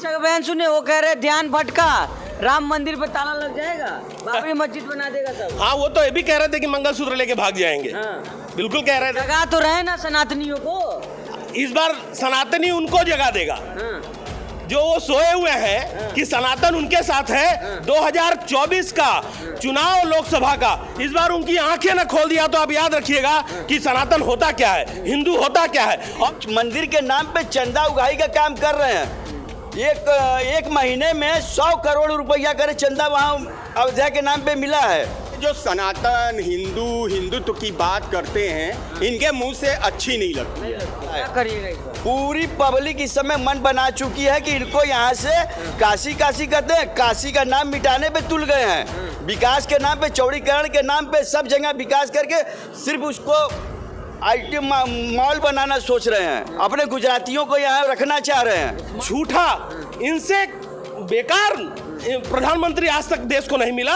शिक्षक बहन सुने, वो कह रहे ध्यान भटका, राम मंदिर पे ताला लग जाएगा, बाबरी मस्जिद बना देगा सब। हाँ, वो तो ये भी कह रहे थे कि मंगलसूत्र लेके भाग जाएंगे। हाँ। बिल्कुल कह रहे थे। जगा तो रहे ना सनातनियों को। इस बार सनातनी उनको जगा देगा। हाँ। जो वो सोए हुए हैं कि सनातन उनके साथ है। 2024 का चुनाव लोकसभा का, इस बार उनकी आंखें न खोल दिया तो आप याद रखिएगा कि सनातन होता क्या है, हिंदू होता क्या है। और मंदिर के नाम पे चंदा उगाही का काम कर रहे हैं। एक महीने में 100 करोड़ रुपया करे चंदा वहाँ अयोध्या के नाम पे मिला है। जो सनातन हिंदुत्व की बात करते हैं, इनके मुंह से अच्छी नहीं लगती है। क्या करिएगा इस बार? पूरी पब्लिक इस समय मन बना चुकी है कि इनको यहाँ से काशी कहते हैं, काशी का नाम मिटाने पे तुल गए हैं। विकास के नाम पे, चौड़ीकरण के नाम पे सब जगह विकास करके सिर्फ उसको IT मॉल बनाना सोच रहे हैं। अपने गुजरातियों को यहाँ रखना चाह रहे हैं। झूठा, इनसे बेकार प्रधानमंत्री आज तक देश को नहीं मिला।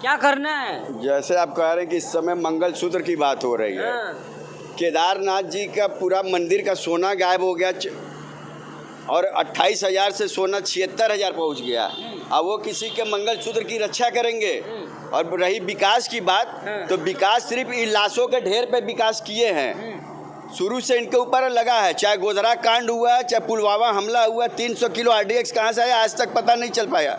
क्या करना है? जैसे आप कह रहे हैं कि इस समय मंगलसूत्र की बात हो रही है। केदारनाथ जी का पूरा मंदिर का सोना गायब हो गया और 28,000 से सोना 76,000 पहुँच गया। अब वो किसी के मंगलसूत्र की रक्षा करेंगे। और रही विकास की बात, तो विकास सिर्फ इन लाशों के ढेर पे विकास किए हैं। शुरू से इनके ऊपर लगा है, चाहे गोधरा कांड हुआ, चाहे पुलवामा हमला हुआ, 300 किलो RDX कहाँ से आया आज तक पता नहीं चल पाया।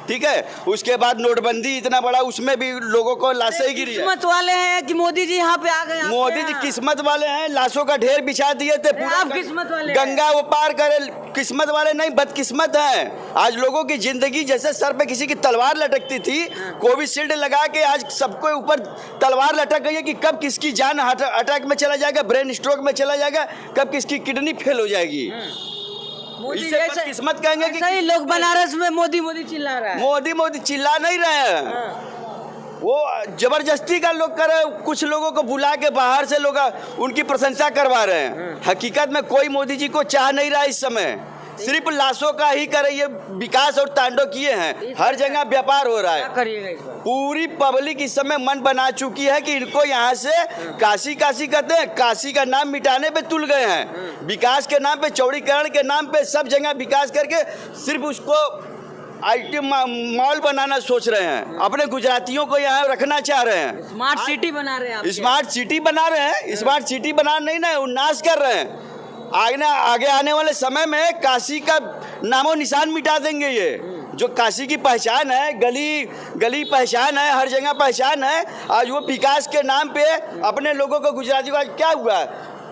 ठीक है, उसके बाद नोटबंदी इतना बड़ा, उसमें भी लोगों को लाशें ही गिरी है। किस्मत वाले हैं कि मोदी जी यहाँ पे आ गए। मोदी जी किस्मत वाले हैं, लाशों का ढेर बिछा दिए थे। पूरा आप किस्मत वाले गंगा वो पार करे। किस्मत वाले नहीं, बदकिस्मत हैं। आज लोगों की जिंदगी जैसे सर पे किसी की तलवार लटकती थी, कोविशील्ड लगा के आज सबको ऊपर तलवार लटक गई है कि कब किसकी जान अटैक में चला जाएगा, ब्रेन स्ट्रोक में चला जाएगा, कब किसकी किडनी फेल हो जाएगी। मोदी जैसे किस्मत कहेंगे कि सही लोग बनारस में मोदी मोदी चिल्ला रहा है। मोदी चिल्ला नहीं रहे हैं। वो जबरदस्ती का लोग कर रहे हैं। कुछ लोगों को बुला के बाहर से लोग उनकी प्रशंसा करवा रहे हैं। हकीकत में कोई मोदी जी को चाह नहीं रहा इस समय। सिर्फ लाशों का ही करे ये विकास और तांडव किए हैं। हर जगह व्यापार हो रहा है। क्या करिएगा इस बार? पूरी पब्लिक इस समय मन बना चुकी है कि इनको यहाँ से काशी कहते हैं, काशी का नाम मिटाने पे तुल गए हैं। विकास के नाम पे, चौड़ीकरण के नाम पे सब जगह विकास करके सिर्फ उसको IT मॉल बनाना सोच रहे हैं। अपने गुजरातियों को यहाँ रखना चाह रहे हैं। स्मार्ट सिटी बना रहे हैं। स्मार्ट सिटी बना रहे हैं। स्मार्ट सिटी बना नहीं ना, नाश कर रहे हैं। आगे आने वाले समय में काशी का नामो निशान मिटा देंगे। ये जो काशी की पहचान है, गली पहचान है, हर जगह पहचान है, आज वो विकास के नाम पे अपने लोगों को, गुजराती को क्या हुआ,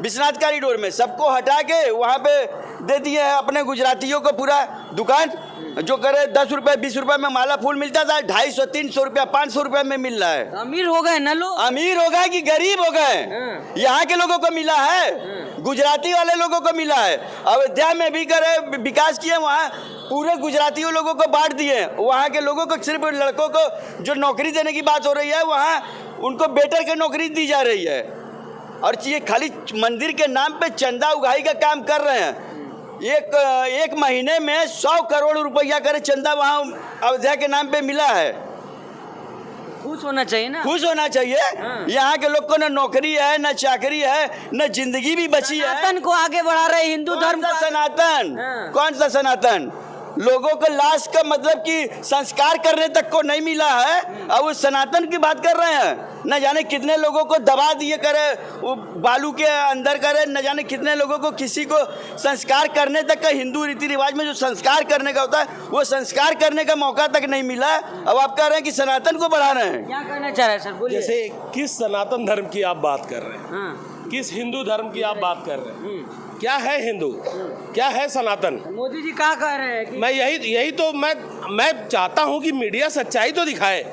विश्वनाथ कॉरिडोर में सबको हटा के वहाँ पे दे दिए हैं अपने गुजरातियों को पूरा दुकान। जो करे 10 रुपए 20 रुपए में माला फूल मिलता था, 250 300 रुपया 500 रुपए में मिल रहा है। अमीर हो गए ना लोग। अमीर हो गए कि गरीब हो गए? यहाँ के लोगों को मिला है, गुजराती वाले लोगों को मिला है। अयोध्या में भी करे विकास किए, वहाँ पूरे गुजरातियों लोगों को बांट दिए। वहाँ के लोगों को, सिर्फ लड़कों को जो नौकरी देने की बात हो रही है, वहाँ उनको बेटर के नौकरी दी जा रही है। और ये खाली मंदिर के नाम पे चंदा उगाही का काम कर रहे हैं। एक महीने में 100 करोड़ रुपया करे चंदा वहाँ अयोध्या के नाम पे मिला है। खुश होना चाहिए ना। खुश होना चाहिए। यहाँ के लोग को न नौकरी है, न चाकरी है, न जिंदगी भी बची है। सनातन को आगे बढ़ा रहे हिंदू धर्म कौन सा सनातन? कौन सा सनातन? लोगों को लाश का मतलब कि संस्कार करने तक को नहीं मिला है, अब वो सनातन की बात कर रहे हैं। न जाने कितने लोगों को दबा दिए करे, वो बालू के अंदर करे, न जाने कितने लोगों को, किसी को संस्कार करने तक का, हिंदू रीति रिवाज में जो संस्कार करने का होता है, वो संस्कार करने का मौका तक नहीं मिला। अब आप कह रहे हैं कि सनातन को बढ़ा रहे हैं। क्या कहना चाह रहे हैं सर, बोलिए। जैसे किस सनातन धर्म की आप बात कर रहे हैं, किस हिंदू धर्म की आप बात कर रहे हैं? क्या है हिंदू, क्या है सनातन? मोदी जी क्या कह रहे हैं कि... मैं यही तो मैं चाहता हूं कि मीडिया सच्चाई तो दिखाए।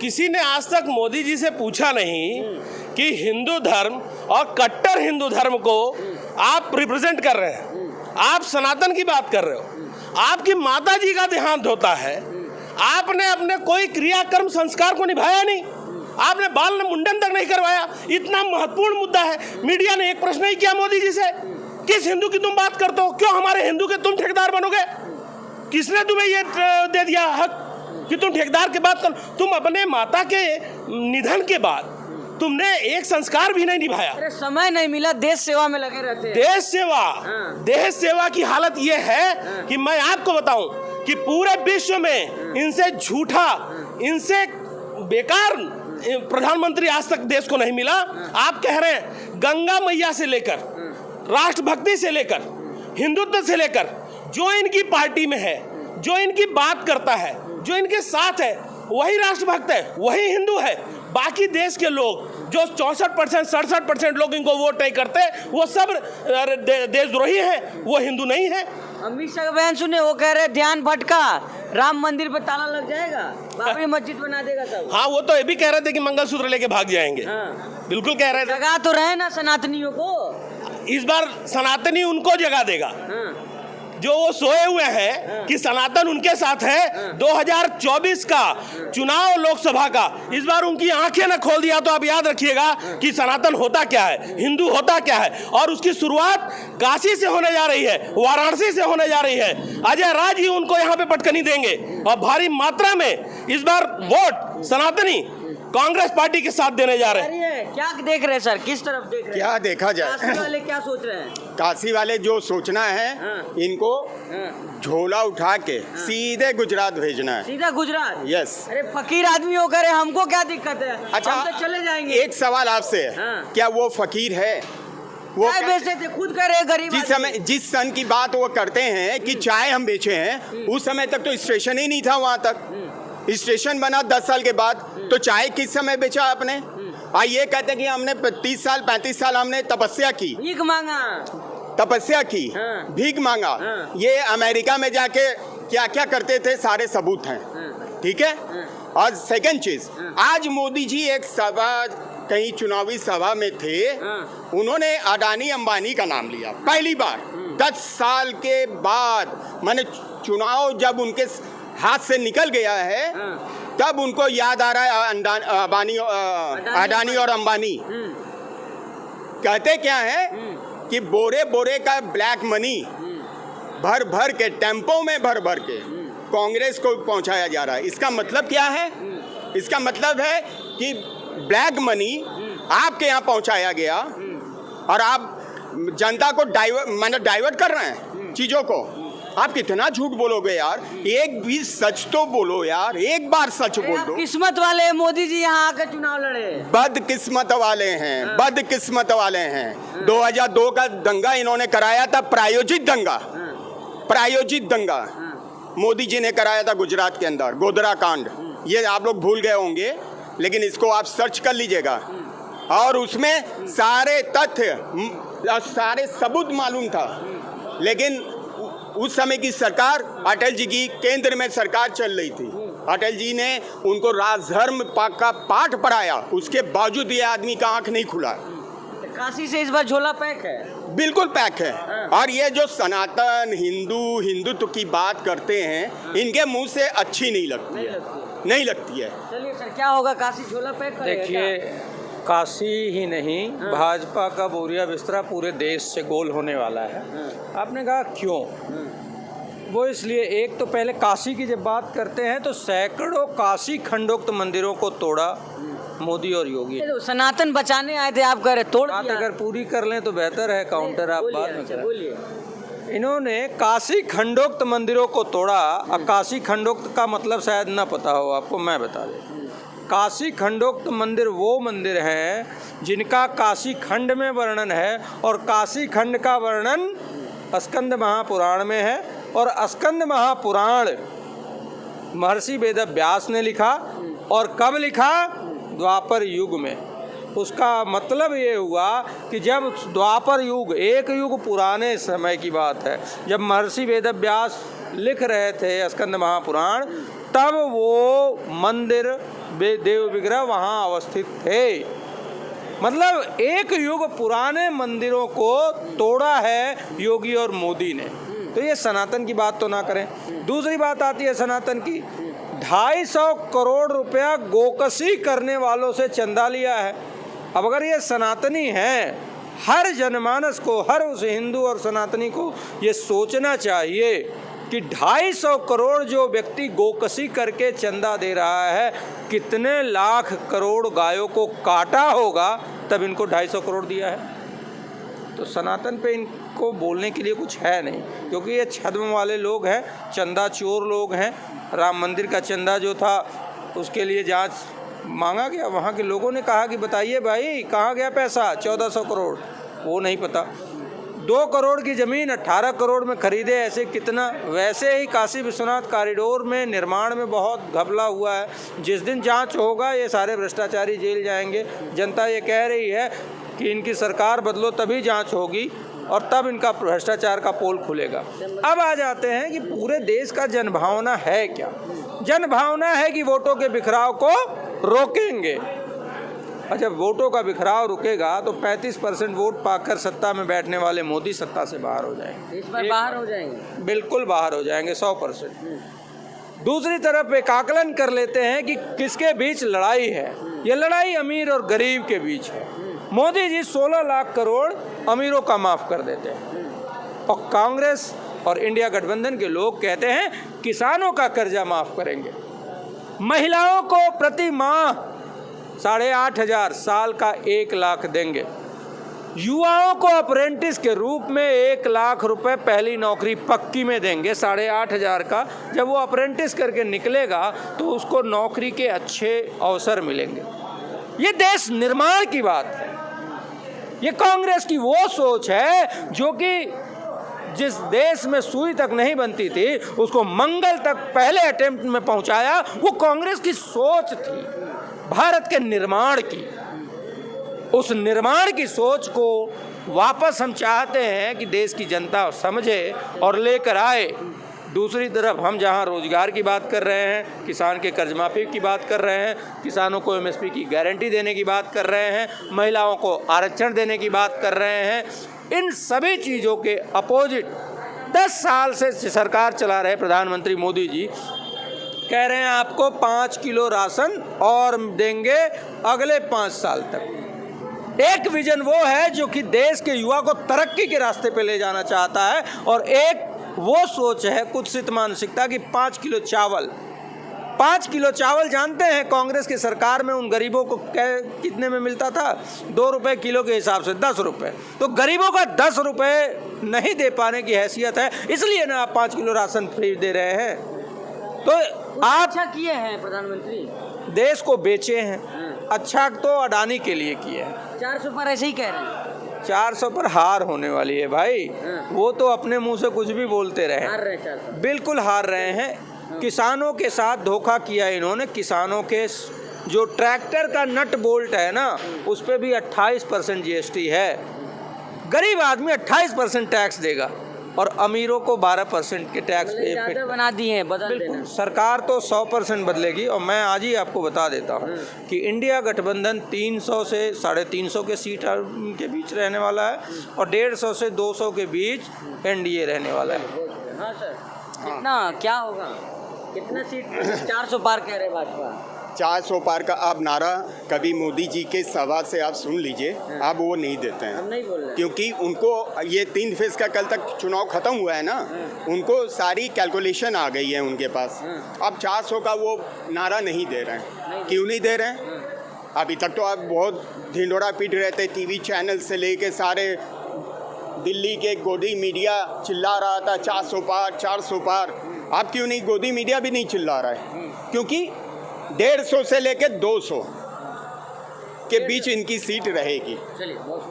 किसी ने आज तक मोदी जी से पूछा नहीं कि हिंदू धर्म और कट्टर हिंदू धर्म को आप रिप्रेजेंट कर रहे हैं, आप सनातन की बात कर रहे हो। आपकी माता जी का देहांत होता है, आपने अपने कोई क्रियाकर्म संस्कार को निभाया नहीं, आपने बाल मुंडन तक नहीं करवाया। इतना महत्वपूर्ण मुद्दा है, मीडिया ने एक प्रश्न नहीं किया मोदी जी से, किस हिंदू की तुम बात करते हो, क्यों हमारे हिंदू के तुम ठेकेदार बनोगे? किसने तुम्हें ये दे दिया हक कि तुम ठेकेदार की बात करो? तुम अपने माता के निधन के बाद तुमने एक संस्कार भी नहीं निभाया। अरे समय नहीं मिला, देश सेवा में लगे रहते हैं। देश सेवा, हाँ। देश सेवा की हालत ये है कि मैं आपको बताऊं कि पूरे विश्व में इनसे झूठा, इनसे बेकार प्रधानमंत्री आज तक देश को नहीं मिला। आप कह रहे हैं गंगा मैया से लेकर, राष्ट्रभक्ति से लेकर, हिंदुत्व से लेकर, जो इनकी पार्टी में है, जो इनकी बात करता है, जो इनके साथ है, वही राष्ट्रभक्त है, वही हिंदू है। बाकी देश के लोग जो 64%, 67% लोग इनको वोट नहीं करते, वो सब देशद्रोही हैं, वो हिंदू नहीं है। अमित शाह का बयान सुने, वो कह रहे ध्यान भटका, राम मंदिर पे ताला लग जाएगा, बाबरी मस्जिद बना देगा सब। हाँ, वो तो ये भी कह रहे थे कि मंगलसूत्र लेके भाग जाएंगे। हाँ। बिल्कुल कह रहे थे। जगा तो रहे ना सनातनियों को। इस बार सनातनी उनको जगा देगा हाँ। जो वो सोए हुए हैं कि सनातन उनके साथ है। 2024 का चुनाव लोकसभा का, इस बार उनकी आंखें न खोल दिया तो आप याद रखिएगा कि सनातन होता क्या है, हिंदू होता क्या है। और उसकी शुरुआत काशी से होने जा रही है, वाराणसी से होने जा रही है। अजय राज ही उनको यहाँ पे पटकनी देंगे और भारी मात्रा में इस बार वोट सनातनी कांग्रेस पार्टी के साथ देने जा रहे हैं। क्या देख रहे हैं सर, किस तरफ देख रहे हैं? क्या देखा जाए, काशी वाले क्या सोच रहे हैं? काशी वाले जो सोचना है, हाँ। इनको हाँ। झोला उठा के सीधे गुजरात भेजना है। सीधा गुजरात? यस। अरे फकीर आदमी हो करे, हमको क्या दिक्कत है? अच्छा, हम तो चले जाएंगे। एक सवाल आपसे है, हाँ। क्या वो फकीर है? वो चाय बेचते थे, खुद कह रहे गरीब जिस समय, जिस सन की बात वो करते हैं कि चाय हम बेचे हैं, उस समय तक तो स्टेशन ही नहीं था वहां तक। स्टेशन बना 10 साल के बाद, तो चाय किस समय बेचा आपने? ये कहते हैं कि हमने 30 साल 35 साल हमने तपस्या की, भीख मांगा, तपस्या की, हाँ। भीख मांगा। हाँ। ये अमेरिका में जाके क्या क्या करते थे, सारे सबूत हैं। हाँ। ठीक है। और सेकंड चीज, आज मोदी जी एक सभा, कहीं चुनावी सभा में थे, हाँ। उन्होंने अडानी अंबानी का नाम लिया पहली बार 10 साल के बाद। मैंने चुनाव जब उनके हाथ से निकल गया है, हाँ। तब उनको याद आ रहा है अडानी और अंबानी। कहते क्या है कि बोरे बोरे का ब्लैक मनी भर भर के, टेम्पो में भर भर के कांग्रेस को पहुंचाया जा रहा है। इसका मतलब क्या है? इसका मतलब है कि ब्लैक मनी आपके यहाँ पहुंचाया गया और आप जनता को डाइवर्ट कर रहे हैं चीजों को। आप कितना झूठ बोलोगे यार, एक भी सच तो बोलो यार, एक बार सच बोल दो। किस्मत वाले हैं, मोदी जी यहाँ आकर चुनाव लड़े। बदकिस्मत वाले हैं, बदकिस्मत वाले हैं। 2002 का दंगा इन्होंने कराया था, प्रायोजित दंगा, प्रायोजित दंगा मोदी जी ने कराया था गुजरात के अंदर, गोधरा कांड। ये आप लोग भूल गए होंगे, लेकिन इसको आप सर्च कर लीजिएगा और उसमें सारे तथ्य, सारे सबूत मालूम था। लेकिन उस समय की सरकार, अटल जी की केंद्र में सरकार चल रही थी, अटल जी ने उनको राजधर्म का पाठ पढ़ाया, उसके बावजूद ये आदमी का आंख नहीं खुला। काशी से इस बार झोला पैक है, बिल्कुल पैक है। और ये जो सनातन हिंदुत्व की बात करते हैं, इनके मुंह से अच्छी नहीं लगती है, नहीं लगती है। चलिए सर, क्या होगा, काशी झोला पैक करेगा? देखिए, काशी ही नहीं, भाजपा का बोरिया बिस्तरा पूरे देश से गोल होने वाला है। आपने कहा क्यों? वो इसलिए, एक तो पहले काशी की जब बात करते हैं तो सैकड़ों काशी खंडोक्त मंदिरों को तोड़ा मोदी और योगी। तो सनातन बचाने आए थे, आप कह रहे तोड़ बात दिया। अगर पूरी कर लें तो बेहतर है, काउंटर आप बाद में करें। बोलिए। इन्होंने काशी खंडोक्त मंदिरों को तोड़ा। अब काशी खंडोक्त का मतलब शायद ना पता हो आपको, मैं बता दें। काशी खंडोक्त मंदिर वो मंदिर हैं जिनका काशी खंड में वर्णन है, और काशी खंड का वर्णन स्कंद महापुराण में है। और स्कंद महापुराण महर्षि वेद व्यास ने लिखा, और कब लिखा? द्वापर युग में। उसका मतलब ये हुआ कि जब द्वापर युग, एक युग पुराने समय की बात है, जब महर्षि वेद व्यास लिख रहे थे स्कंद महापुराण, तब वो मंदिर देव विग्रह वहाँ अवस्थित थे। मतलब एक युग पुराने मंदिरों को तोड़ा है योगी और मोदी ने। तो ये सनातन की बात तो ना करें। दूसरी बात आती है सनातन की, 250 करोड़ रुपया गोकशी करने वालों से चंदा लिया है। अब अगर ये सनातनी हैं, हर जनमानस को, हर उस हिंदू और सनातनी को ये सोचना चाहिए कि 250 करोड़ जो व्यक्ति गोकशी करके चंदा दे रहा है, कितने लाख करोड़ गायों को काटा होगा तब इनको 250 करोड़ दिया है। तो सनातन पे इनको बोलने के लिए कुछ है नहीं, क्योंकि ये छद्म वाले लोग हैं, चंदा चोर लोग हैं। राम मंदिर का चंदा जो था उसके लिए जांच मांगा गया, वहाँ के लोगों ने कहा कि बताइए भाई कहाँ गया पैसा, 1400 करोड़, वो नहीं पता। 2 करोड़ की ज़मीन 18 करोड़ में खरीदे, ऐसे कितना। वैसे ही काशी विश्वनाथ कॉरिडोर में निर्माण में बहुत घपला हुआ है। जिस दिन जांच होगा ये सारे भ्रष्टाचारी जेल जाएंगे। जनता ये कह रही है कि इनकी सरकार बदलो तभी जांच होगी और तब इनका भ्रष्टाचार का पोल खुलेगा। अब आ जाते हैं कि पूरे देश का जनभावना है क्या। जनभावना है कि वोटों के बिखराव को रोकेंगे। और जब वोटों का बिखराव रुकेगा तो 35% वोट पाकर सत्ता में बैठने वाले मोदी सत्ता से बाहर हो जाएंगे। इस बार बाहर हो जाएंगे, बिल्कुल बाहर हो जाएंगे, 100%। दूसरी तरफ एक आकलन कर लेते हैं कि किसके बीच लड़ाई है। ये लड़ाई अमीर और गरीब के बीच है। मोदी जी 16 लाख करोड़ अमीरों का माफ़ कर देते हैं और कांग्रेस और इंडिया गठबंधन के लोग कहते हैं किसानों का कर्जा माफ़ करेंगे। महिलाओं को प्रति माह 8,500, साल का 1 लाख देंगे। युवाओं को अप्रेंटिस के रूप में 1 लाख रुपए पहली नौकरी पक्की में देंगे, 8,500 का। जब वो अप्रेंटिस करके निकलेगा तो उसको नौकरी के अच्छे अवसर मिलेंगे। ये देश निर्माण की बात है। ये कांग्रेस की वो सोच है जो कि जिस देश में सुई तक नहीं बनती थी उसको मंगल तक पहले अटेम्प्ट में पहुंचाया। वो कांग्रेस की सोच थी भारत के निर्माण की। उस निर्माण की सोच को वापस हम चाहते हैं कि देश की जनता समझे और लेकर आए। दूसरी तरफ हम जहां रोजगार की बात कर रहे हैं, किसान के कर्ज माफी की बात कर रहे हैं, किसानों को एमएसपी की गारंटी देने की बात कर रहे हैं, महिलाओं को आरक्षण देने की बात कर रहे हैं, इन सभी चीज़ों के अपोजिट 10 साल से सरकार चला रहे प्रधानमंत्री मोदी जी कह रहे हैं आपको 5 किलो राशन और देंगे अगले 5 साल तक। एक विजन वो है जो कि देश के युवा को तरक्की के रास्ते पे ले जाना चाहता है, और एक वो सोच है कुत्सित मानसिकता की 5 किलो चावल। 5 किलो चावल जानते हैं कांग्रेस की सरकार में उन गरीबों को कितने में मिलता था? 2 रुपये किलो के हिसाब से 10 रुपये। तो गरीबों का 10 रुपये नहीं दे पाने की हैसियत है, इसलिए ना आप 5 किलो राशन फ्री दे रहे हैं। तो आप अच्छा किए हैं प्रधानमंत्री, देश को बेचे हैं। अच्छा तो अडानी के लिए किए हैं। 400 पर ऐसे ही कह रहे हैं। 400 पर हार होने वाली है भाई। वो तो अपने मुंह से कुछ भी बोलते रहे, हार रहे 400। बिल्कुल हार रहे हैं। किसानों के साथ धोखा किया इन्होंने। किसानों के जो ट्रैक्टर का नट बोल्ट है ना, उस पर भी 28% GST है। गरीब आदमी 28% टैक्स देगा और अमीरों को 12% के टैक्स पे बना दिए हैं। बदल देना। सरकार तो 100% बदलेगी। और मैं आज ही आपको बता देता हूँ कि इंडिया गठबंधन 300 से 350 के सीट के बीच रहने वाला है और 150 से 200 के बीच NDA रहने वाला है। हाँ सर, कितना क्या होगा, कितना सीट? 400 पार कह रहे भाजपा। 400 पार का आप नारा कभी मोदी जी के सभा से आप सुन लीजिए, आप वो नहीं देते हैं। हम नहीं बोल रहे, क्योंकि उनको ये 3 फेज का कल तक चुनाव खत्म हुआ है ना, उनको सारी कैलकुलेशन आ गई है उनके पास। अब 400 का वो नारा नहीं दे रहे हैं। क्यों नहीं दे रहे हैं? अभी तक तो आप बहुत ढिंडोरा पीट रहे थे, TV चैनल से लेके सारे दिल्ली के गोदी मीडिया चिल्ला रहा था 400 पार 400 पार। आप क्यों नहीं? गोदी मीडिया भी नहीं चिल्ला रहा है, क्योंकि 150 से लेकर 200 के बीच इनकी सीट रहेगी। चलिए बहुत